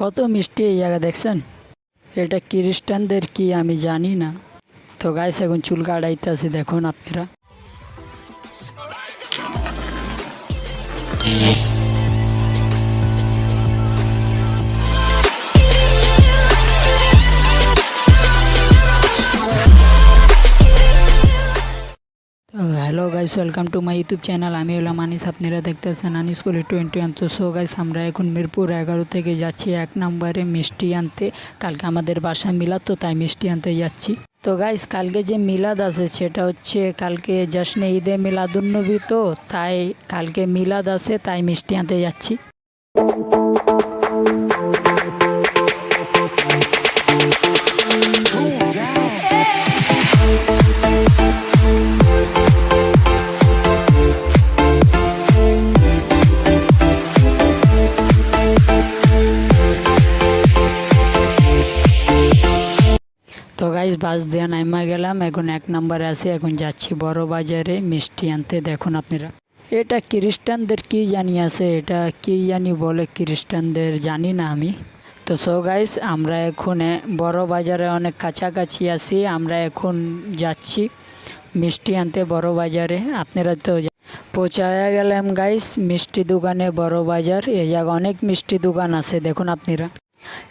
কত মিষ্টি এই জায়গা দেখছেন। এটা খ্রিস্টানদের কি আমি জানি না। তো গাইস এখন চুল কাটাইতে আছি, দেখুন আপনারা। Hello guys, welcome to my YouTube channel. আমি হলাম আনিস, আপনারা দেখতেছেন আনিস কলি 21। তো সো গাইস, আমরা এখন মিরপুর 11 থেকে যাচ্ছি 1 নম্বরে মিষ্টি আনতে। কালকে আমাদের বাসায় মিলাদ, তো তাই মিষ্টি আনতে যাচ্ছি। তো গাইস, কালকে যে মিলাদ আছে সেটা হচ্ছে কালকে জশ্নে ঈদে মিলাদুন্নবী, তো তাই কালকে মিলাদ আছে, তাই মিষ্টি আনতে যাচ্ছি। তো গাইস, বাস দিয়ে নাইমা গেলাম, এখন 1 নম্বরে আছি। এখন যাচ্ছি বড় বাজারে মিষ্টি আনতে। দেখুন আপনারা, এটা খ্রিস্টানদের কি জানি আছে, এটা কি জানি বলে খ্রিস্টানদের, জানি না আমি। তো সো গাইস, আমরা এখন বড় বাজারে অনেক কাছাকাছি আছি। আমরা এখন যাচ্ছি মিষ্টি আনতে বড় বাজারে। আপনারা তো পৌঁছায়া গেলাম গাইস মিষ্টি দোকানে। বড় বাজার, এই জায়গা অনেক মিষ্টি দোকান আছে। দেখুন আপনারা,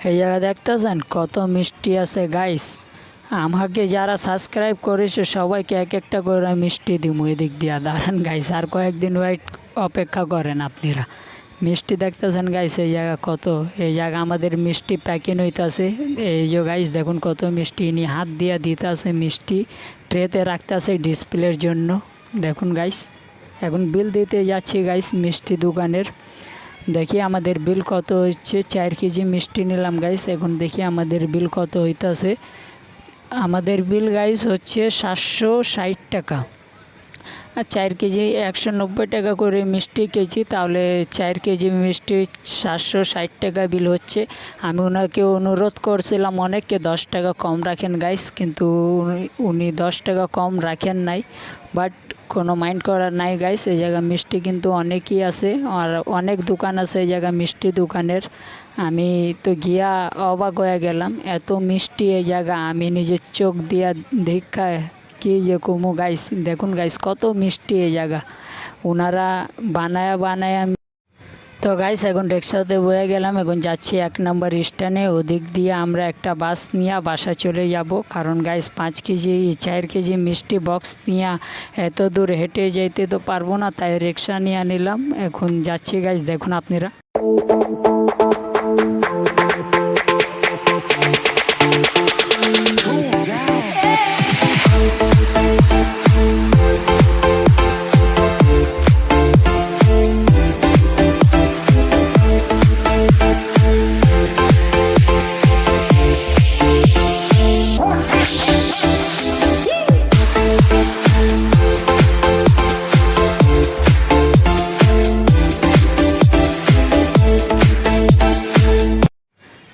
এই জায়গা দেখতেছেন কত মিষ্টি আছে গাইস। আমাকে যারা সাবস্ক্রাইব করেছে সবাইকে এক একটা করে মিষ্টি দিব এদিক দিয়া। দাঁড়ান গাইস, আর কয়েকদিন ওয়েট অপেক্ষা করেন আপনারা। মিষ্টি দেখতেছেন গাইস, এই জায়গা কত, এই জায়গা আমাদের মিষ্টি প্যাকিং হইতেছে। এই যে গাইস দেখুন কত মিষ্টি, ইনি হাত দিয়া দিতেছে মিষ্টি, ট্রেতে রাখতেছে ডিসপ্লের জন্য। দেখুন গাইস, এখন বিল দিতে যাচ্ছি গাইস মিষ্টি দোকানের। দেখি আমাদের বিল কত হচ্ছে। 4 কেজি মিষ্টি নিলাম গাইস। এখন দেখি আমাদের বিল কত হইতেছে। আমাদের বিল গাইস হচ্ছে 760 টাকা। আর 4 কেজি 190 টাকা করে মিষ্টি কেজি, তাহলে 4 কেজি মিষ্টি 760 টাকা বিল হচ্ছে। আমি ওনাকে অনুরোধ করছিলাম অনেককে 10 টাকা কম রাখেন গাইস, কিন্তু উনি 10 টাকা কম রাখেন নাই। বাট কোনো মাইন্ড করার নাই গাইস। এই জায়গা মিষ্টি কিন্তু অনেকই আছে, আর অনেক দোকান আছে এই জায়গা মিষ্টি দোকানের। আমি তো গিয়া অবাক হয়ে গেলাম, এত মিষ্টি এই জায়গা আমি নিজের চোখ দিয়া দেখা কি যে কমু গাইস। দেখুন গাইস কত মিষ্টি এই জায়গা, ওনারা বানায়া বানায়া। তো গাইস, এখন রিক্সাতে বয়ে গেলাম, এখন যাচ্ছি 1 নম্বর স্ট্যান্ডে। ওদিক দিয়ে আমরা একটা বাস নিয়ে বাসা চলে যাব, কারণ গাইস 5 কেজি 4 কেজি মিষ্টি বক্স নিয়ে এত দূর হেঁটে যেতে তো পারবো না, তাই রিক্সা নিয়ে নিলাম। এখন যাচ্ছি গাইস, দেখুন আপনারা।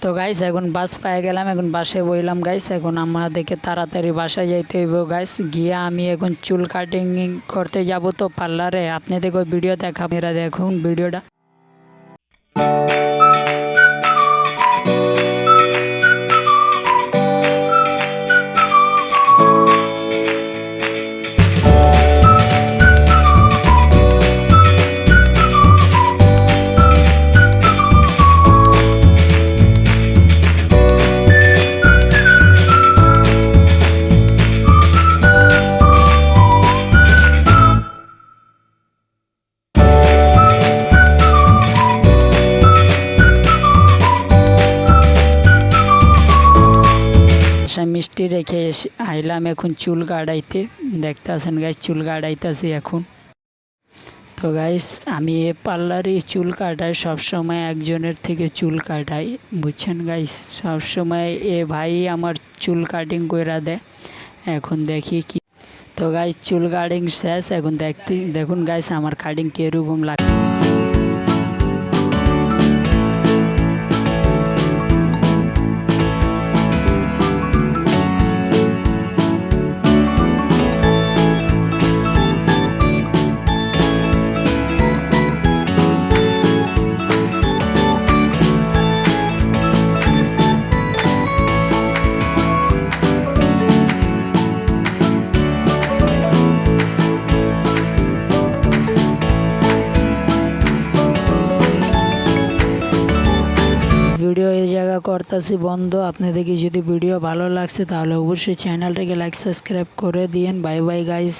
তো গাইস, এখন বাস পেয়ে গেলাম, এখন বাসে বইলাম গাইস। এখন আমাদেরকে তাড়াতাড়ি বাসায় যাইতে হইব গাইস। গিয়ে আমি এখন চুল কাটিং করতে যাব, তো পার্লারে। আপনাদেরকে ভিডিও দেখা, আপনারা দেখুন ভিডিওটা। মিষ্টি রেখে আইলাম এখন চুল কাটাইতে। দেখতেছেন গাইস, চুল কাটাইতেছি এখন। তো গাইস, আমি এ পার্লারে চুল কাটাই, সবসময় একজনের থেকে চুল কাটাই, বুঝছেন গাইস। সবসময় এ ভাই আমার চুল কাটিং করে দেয়। এখন দেখি কি। তো গাইস, চুল কাটিং শেষ। এখন দেখুন গাইস আমার কাটিং কীরকম লাগে। করতেছি বন্ধ। আপনাদেরকে যদি ভিডিও ভালো লাগছে তাহলে অবশ্যই চ্যানেলটাকে লাইক সাবস্ক্রাইব করে দিন। Bye bye guys.